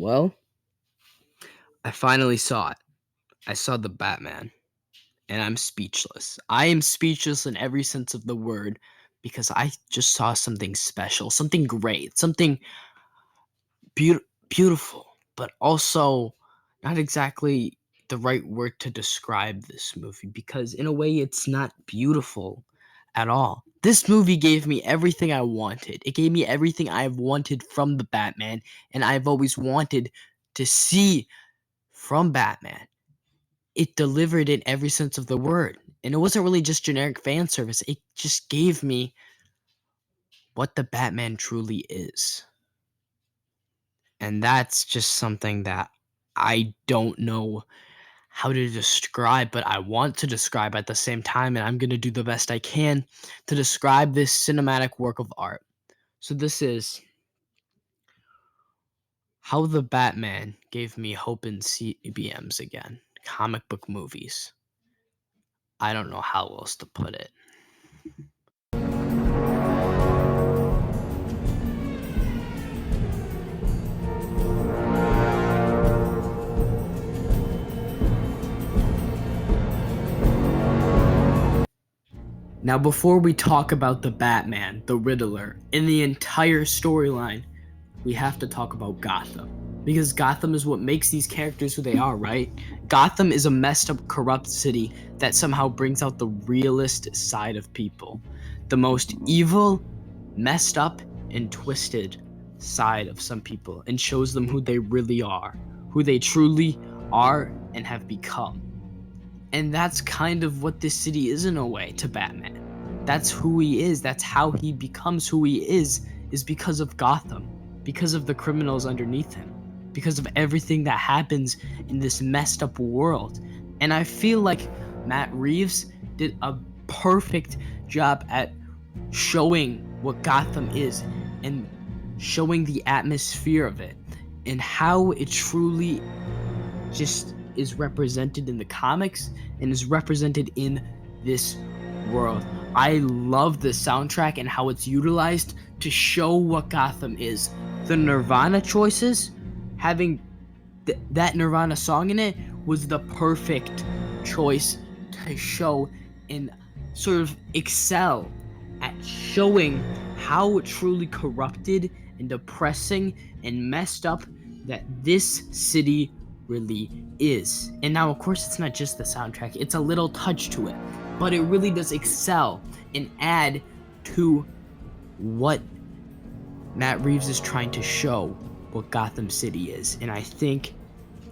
Well, I finally saw it. I saw the Batman, and I'm speechless. I am speechless in every sense of the word because I just saw something special, something great, something beautiful, but also not exactly the right word to describe this movie because, in a way, it's not beautiful at all. This movie gave me everything I wanted. It gave me everything I've wanted from the Batman, and I've always wanted to see from Batman. It delivered in every sense of the word. And it wasn't really just generic fan service. It just gave me what the Batman truly is. And that's just something that I don't know how to describe, but I want to describe at the same time. And I'm going to do the best I can to describe this cinematic work of art. So, this is how the Batman gave me hope in CBMs again. Comic book movies. I don't know how else to put it. Now, before we talk about the Batman, the Riddler, and the entire storyline, we have to talk about Gotham. Because Gotham is what makes these characters who they are, right? Gotham is a messed up, corrupt city that somehow brings out the realist side of people. The most evil, messed up, and twisted side of some people, and shows them who they really are, who they truly are and have become. And that's kind of what this city is in a way to Batman. That's who he is. That's how he becomes who he is because of Gotham, because of the criminals underneath him, because of everything that happens in this messed up world. And I feel like Matt Reeves did a perfect job at showing what Gotham is and showing the atmosphere of it and how it truly just is represented in the comics and is represented in this world. I love the soundtrack and how it's utilized to show what Gotham is. The Nirvana choices, having that Nirvana song in it, was the perfect choice to show and sort of excel at showing how truly corrupted and depressing and messed up that this city really is. And now, of course, it's not just the soundtrack, it's a little touch to it, but it really does excel and add to what Matt Reeves is trying to show what Gotham City is. And I think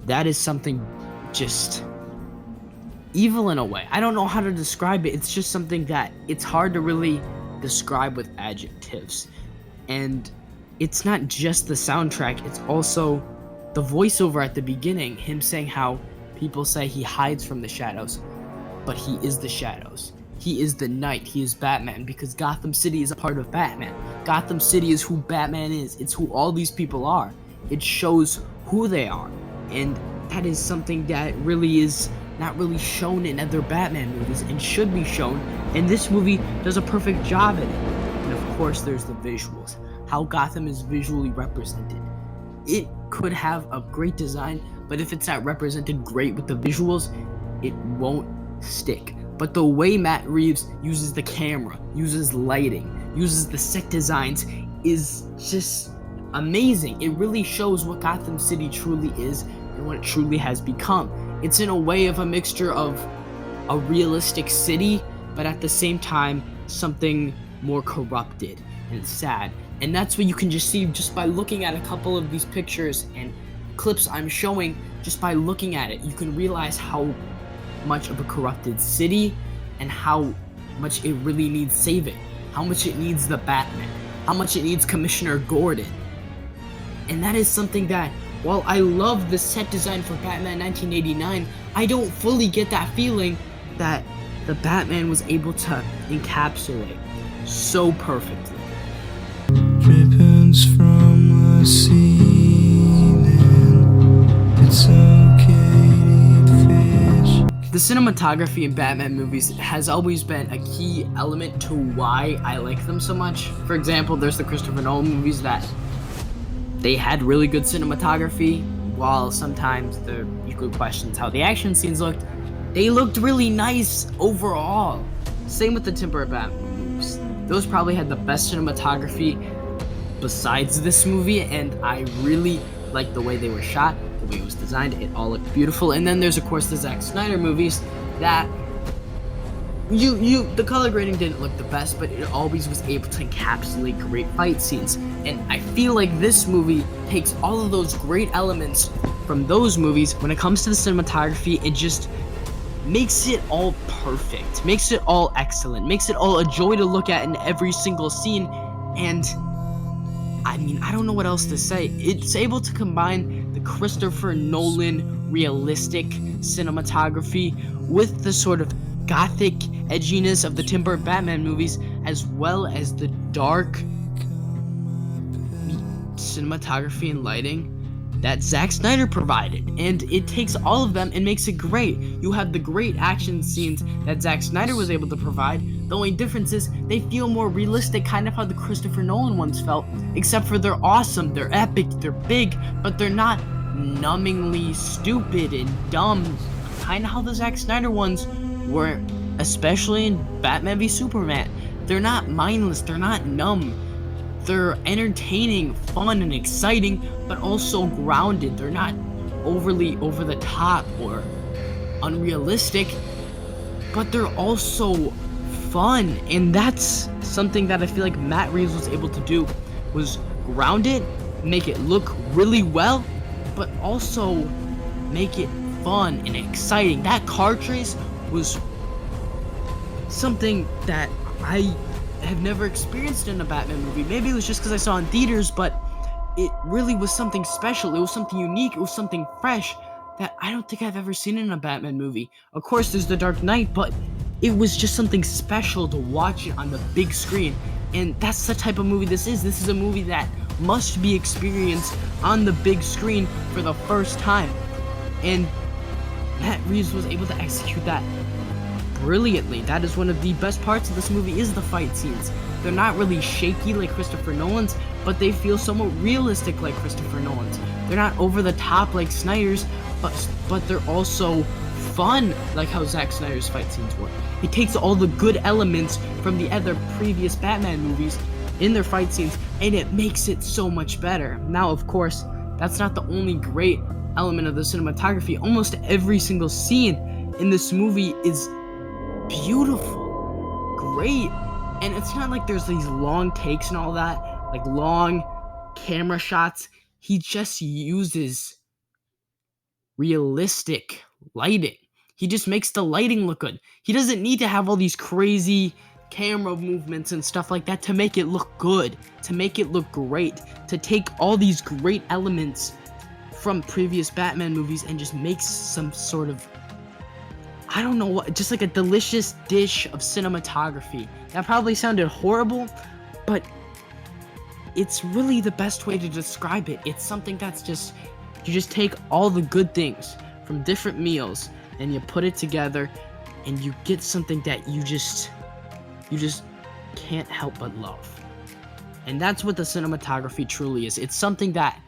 that is something just evil in a way. I don't know how to describe it. It's just something that it's hard to really describe with adjectives. And it's not just the soundtrack, it's also the voiceover at the beginning, him saying how people say he hides from the shadows, but he is the shadows. He is the night. He is Batman because Gotham City is a part of Batman. Gotham City is who Batman is. It's who all these people are. It shows who they are. And that is something that really is not really shown in other Batman movies and should be shown. And this movie does a perfect job at it. And of course, there's the visuals. How Gotham is visually represented. It could have a great design, but if it's not represented great with the visuals, it won't stick. But the way Matt Reeves uses the camera, uses lighting, uses the set designs is just amazing. It really shows what Gotham City truly is and what it truly has become. It's in a way of a mixture of a realistic city, but at the same time, something more corrupted and sad. And that's what you can just see just by looking at a couple of these pictures and clips I'm showing. Just by looking at it, you can realize how much of a corrupted city and how much it really needs saving, how much it needs the Batman, how much it needs Commissioner Gordon. And that is something that, while I love the set design for Batman 1989, I don't fully get that feeling that the Batman was able to encapsulate so perfectly. Drippings from a ceiling, it's okay to fish. The cinematography in Batman movies has always been a key element to why I like them so much. For example, there's the Christopher Nolan movies that they had really good cinematography, while sometimes you could question how the action scenes looked. They looked really nice overall. Same with the Tim Burton Batman movies. Those probably had the best cinematography besides this movie, and I really liked the way they were shot, the way it was designed. It all looked beautiful. And then there's of course the Zack Snyder movies that the color grading didn't look the best, but it always was able to encapsulate great fight scenes. And I feel like this movie takes all of those great elements from those movies. When it comes to the cinematography, it just makes it all perfect, makes it all excellent, makes it all a joy to look at in every single scene. And I mean, I don't know what else to say. It's able to combine the Christopher Nolan realistic cinematography with the sort of gothic edginess of the Tim Burton Batman movies, as well as the dark cinematography and lighting that Zack Snyder provided. And it takes all of them and makes it great. You have the great action scenes that Zack Snyder was able to provide. The only difference is they feel more realistic, kind of how the Christopher Nolan ones felt, except for they're awesome, they're epic, they're big, but they're not numbingly stupid and dumb, kind of how the Zack Snyder ones were, especially in Batman v Superman. They're not mindless, they're not numb. They're entertaining, fun, and exciting, but also grounded. They're not overly over the top or unrealistic, but they're also fun. And that's something that I feel like Matt Reeves was able to do, was ground it, make it look really well, but also make it fun and exciting. That car chase was something that I have never experienced in a Batman movie. Maybe it was just because I saw it in theaters, but it really was something special. It was something unique. It was something fresh that I don't think I've ever seen in a Batman movie. Of course, there's The Dark Knight, but it was just something special to watch it on the big screen. And that's the type of movie this is. This is a movie that must be experienced on the big screen for the first time. And Matt Reeves was able to execute that brilliantly. That is one of the best parts of this movie, is the fight scenes. They're not really shaky like Christopher Nolan's, but they feel somewhat realistic like Christopher Nolan's. They're not over the top like Snyder's, but they're also fun like how Zack Snyder's fight scenes were. It takes all the good elements from the other previous Batman movies in their fight scenes, and it makes it so much better. Now, of course, that's not the only great element of the cinematography. Almost every single scene in this movie is beautiful, great, and it's not like there's these long takes and all that, like long camera shots. He just uses realistic lighting. He just makes the lighting look good. He doesn't need to have all these crazy camera movements and stuff like that to make it look good, to make it look great, to take all these great elements from previous Batman movies and just make some sort of, I don't know what, just like a delicious dish of cinematography. That probably sounded horrible, but it's really the best way to describe it. It's something that's just, you just take all the good things from different meals and you put it together and you get something that you just can't help but love. And that's what the cinematography truly is. It's something that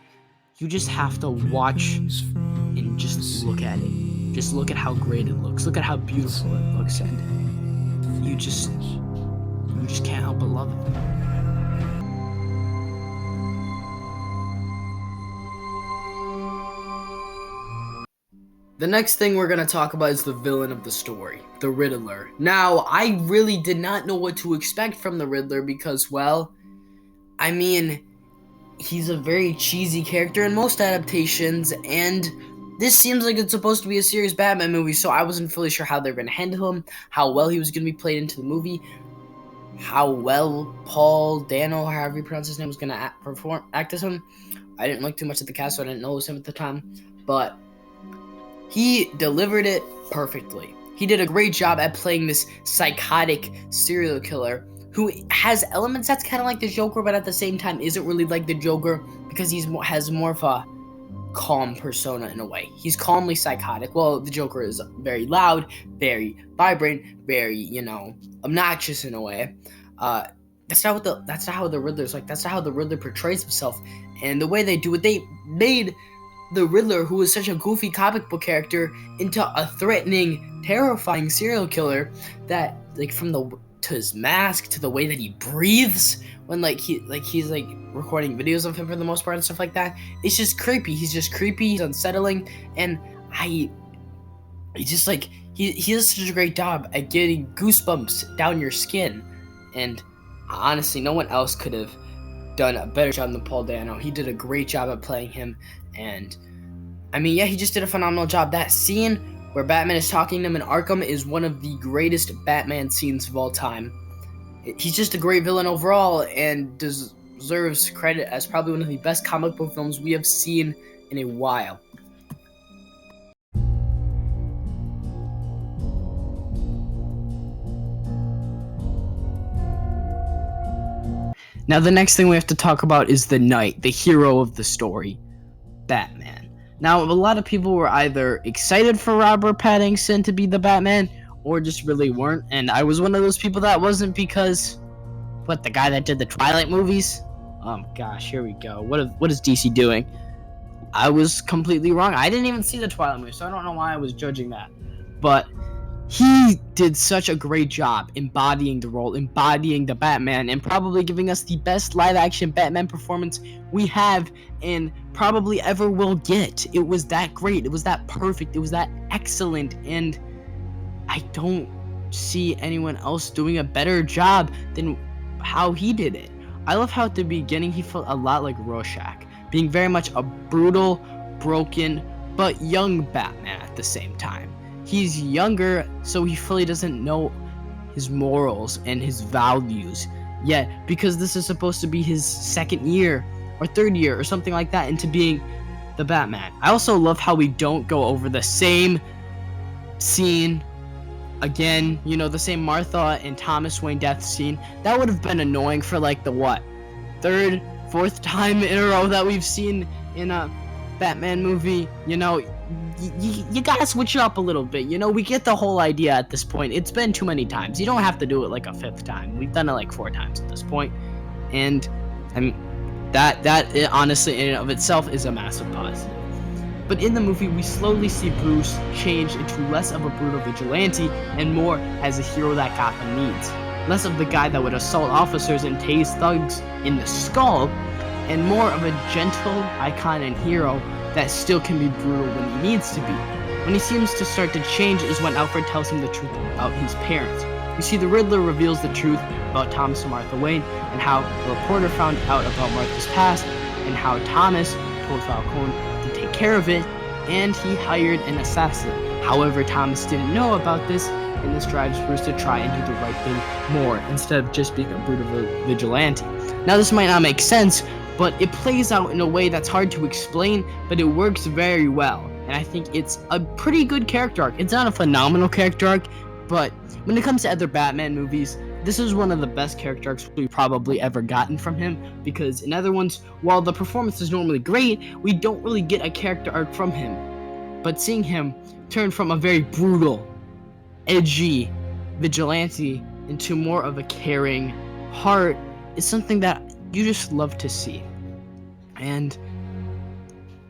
you just have to watch and just look at it. Just look at how great it looks. Look at how beautiful it looks, and you just can't help but love it. The next thing we're going to talk about is the villain of the story, the Riddler. Now, I really did not know what to expect from the Riddler because, well, I mean, he's a very cheesy character in most adaptations, and this seems like it's supposed to be a serious Batman movie, so I wasn't fully sure how they were going to handle him, how well he was going to be played into the movie, how well Paul Dano, however you pronounce his name, was going to act as him. I didn't look too much at the cast, so I didn't know it was him at the time, but he delivered it perfectly. He did a great job at playing this psychotic serial killer who has elements that's kind of like the Joker, but at the same time isn't really like the Joker because has more of a calm persona in a way. He's calmly psychotic. Well, the Joker is very loud, very vibrant, very, obnoxious in a way. that's not how the Riddler's like. That's not how the Riddler portrays himself. And the way they do it, they made the Riddler, who was such a goofy comic book character, into a threatening, terrifying serial killer that, like, to his mask, to the way that he breathes when he's recording videos of him for the most part and stuff like that. It's just creepy. He's just creepy. He's unsettling, and he does such a great job at getting goosebumps down your skin. And honestly, no one else could have done a better job than Paul Dano. He did a great job at playing him, and I mean, yeah, he just did a phenomenal job. That scene where Batman is talking to him in Arkham is one of the greatest Batman scenes of all time. He's just a great villain overall, and deserves credit as probably one of the best comic book films we have seen in a while. Now, the next thing we have to talk about is the knight, the hero of the story, Batman. Now, a lot of people were either excited for Robert Pattinson to be the Batman, or just really weren't, and I was one of those people that wasn't because, the guy that did the Twilight movies? Oh gosh, here we go. What is DC doing? I was completely wrong. I didn't even see the Twilight movies, so I don't know why I was judging that. But he did such a great job embodying the role, embodying the Batman, and probably giving us the best live-action Batman performance we have and probably ever will get. It was that great. It was that perfect. It was that excellent. And I don't see anyone else doing a better job than how he did it. I love how at the beginning he felt a lot like Rorschach, being very much a brutal, broken, but young Batman at the same time. He's younger, so he fully doesn't know his morals and his values yet, because this is supposed to be his second year or third year or something like that into being the Batman. I also love how we don't go over the same scene again, the same Martha and Thomas Wayne death scene. That would have been annoying for the third, fourth time in a row that we've seen in a Batman movie. You gotta switch it up a little bit. We get the whole idea at this point. It's been too many times. You don't have to do it like a fifth time. We've done it 4 times at this point. And I mean, that honestly in and of itself is a massive positive. But in the movie, we slowly see Bruce change into less of a brutal vigilante and more as a hero that Gotham needs. Less of the guy that would assault officers and tase thugs in the skull, and more of a gentle icon and hero that still can be brutal when he needs to be. When he seems to start to change is when Alfred tells him the truth about his parents. We see the Riddler reveals the truth about Thomas and Martha Wayne, and how a reporter found out about Martha's past, and how Thomas told Falcone to take care of it, and he hired an assassin. However, Thomas didn't know about this, and this drives Bruce to try and do the right thing more, instead of just being a brutal vigilante. Now, this might not make sense, but it plays out in a way that's hard to explain, but it works very well. And I think it's a pretty good character arc. It's not a phenomenal character arc, but when it comes to other Batman movies, this is one of the best character arcs we've probably ever gotten from him, because in other ones, while the performance is normally great, we don't really get a character arc from him. But seeing him turn from a very brutal, edgy vigilante into more of a caring heart is something that you just love to see. And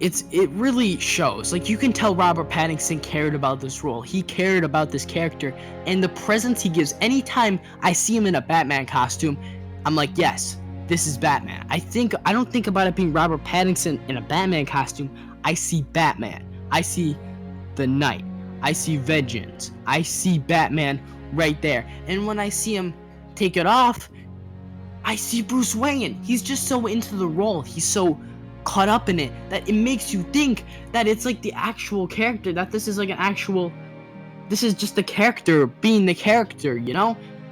it really shows. You can tell Robert Pattinson cared about this role. He cared about this character, and the presence he gives. Anytime I see him in a Batman costume, I'm like, yes, this is Batman. I don't think about it being Robert Pattinson in a Batman costume. I see Batman. I see the Knight. I see vengeance. I see Batman right there. And when I see him take it off, I see Bruce Wayne. He's just so into the role. He's so caught up in it that it makes you think that it's the actual character, that this is this is just the character being the character,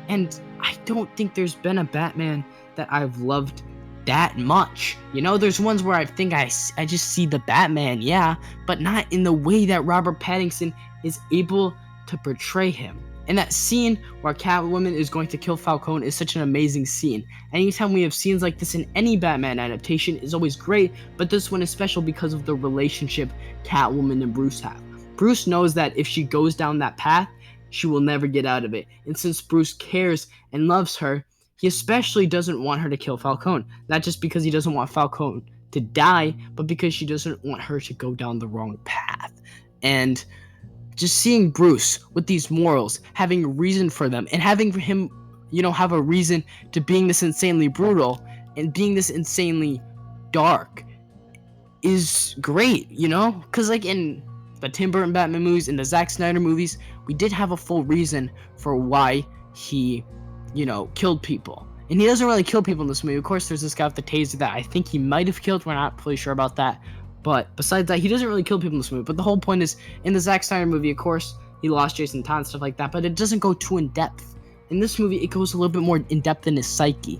And I don't think there's been a Batman that I've loved that much. There's ones where I think I just see the Batman, yeah, but not in the way that Robert Pattinson is able to portray him. And that scene where Catwoman is going to kill Falcone is such an amazing scene. Anytime we have scenes like this in any Batman adaptation is always great, but this one is special because of the relationship Catwoman and Bruce have. Bruce knows that if she goes down that path, she will never get out of it. And since Bruce cares and loves her, He especially doesn't want her to kill Falcone, not just because he doesn't want Falcone to die, but because she doesn't want her to go down the wrong path. And just seeing Bruce with these morals, having a reason for them, and having him, have a reason to being this insanely brutal and being this insanely dark is great, Because, like, in the Tim Burton Batman movies, in the Zack Snyder movies, we did have a full reason for why he, killed people. And he doesn't really kill people in this movie. Of course, there's this guy with the taser that I think he might have killed. We're not fully sure about that. But besides that, he doesn't really kill people in this movie. But the whole point is, in the Zack Snyder movie, of course, he lost Jason Todd and stuff like that. But it doesn't go too in depth. In this movie, it goes a little bit more in depth in his psyche.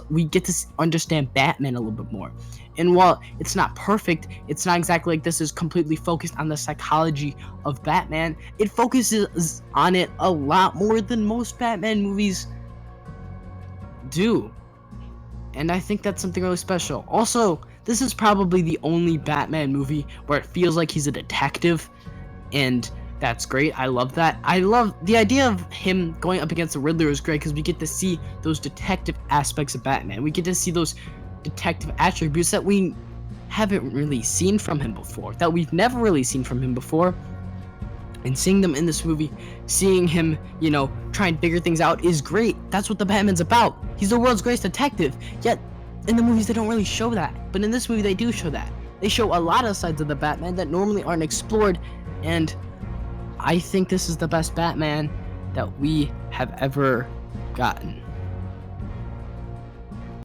We get to understand Batman a little bit more. And while it's not perfect, it's not exactly like this is completely focused on the psychology of Batman. It focuses on it a lot more than most Batman movies do. And I think that's something really special. Also, this is probably the only Batman movie where it feels like he's a detective, and that's great. I love that. I love the idea of him going up against the Riddler is great because we get to see those detective aspects of Batman. We get to see those detective attributes that we haven't really seen from him before, that we've never really seen from him before. And seeing them in this movie, seeing him, try and figure things out is great. That's what the Batman's about. He's the world's greatest detective. Yet, in the movies, they don't really show that. But in this movie, they do show that. They show a lot of sides of the Batman that normally aren't explored. And I think this is the best Batman that we have ever gotten.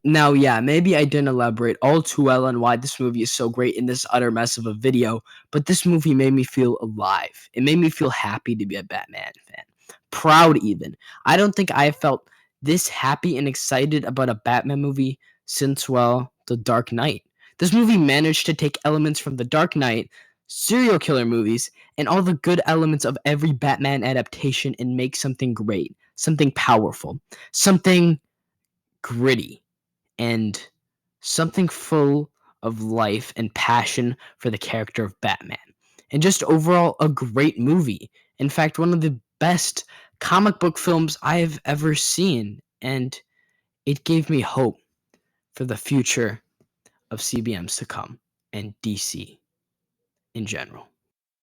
Now, yeah, maybe I didn't elaborate all too well on why this movie is so great in this utter mess of a video, but this movie made me feel alive. It made me feel happy to be a Batman fan. Proud, even. I don't think I have felt this happy and excited about a Batman movie since, well, The Dark Knight. This movie managed to take elements from The Dark Knight, serial killer movies, and all the good elements of every Batman adaptation and make something great, something powerful, something gritty, and something full of life and passion for the character of Batman. And just overall, a great movie. In fact, one of the best comic book films I have ever seen. And it gave me hope for the future of CBMs to come and DC in general.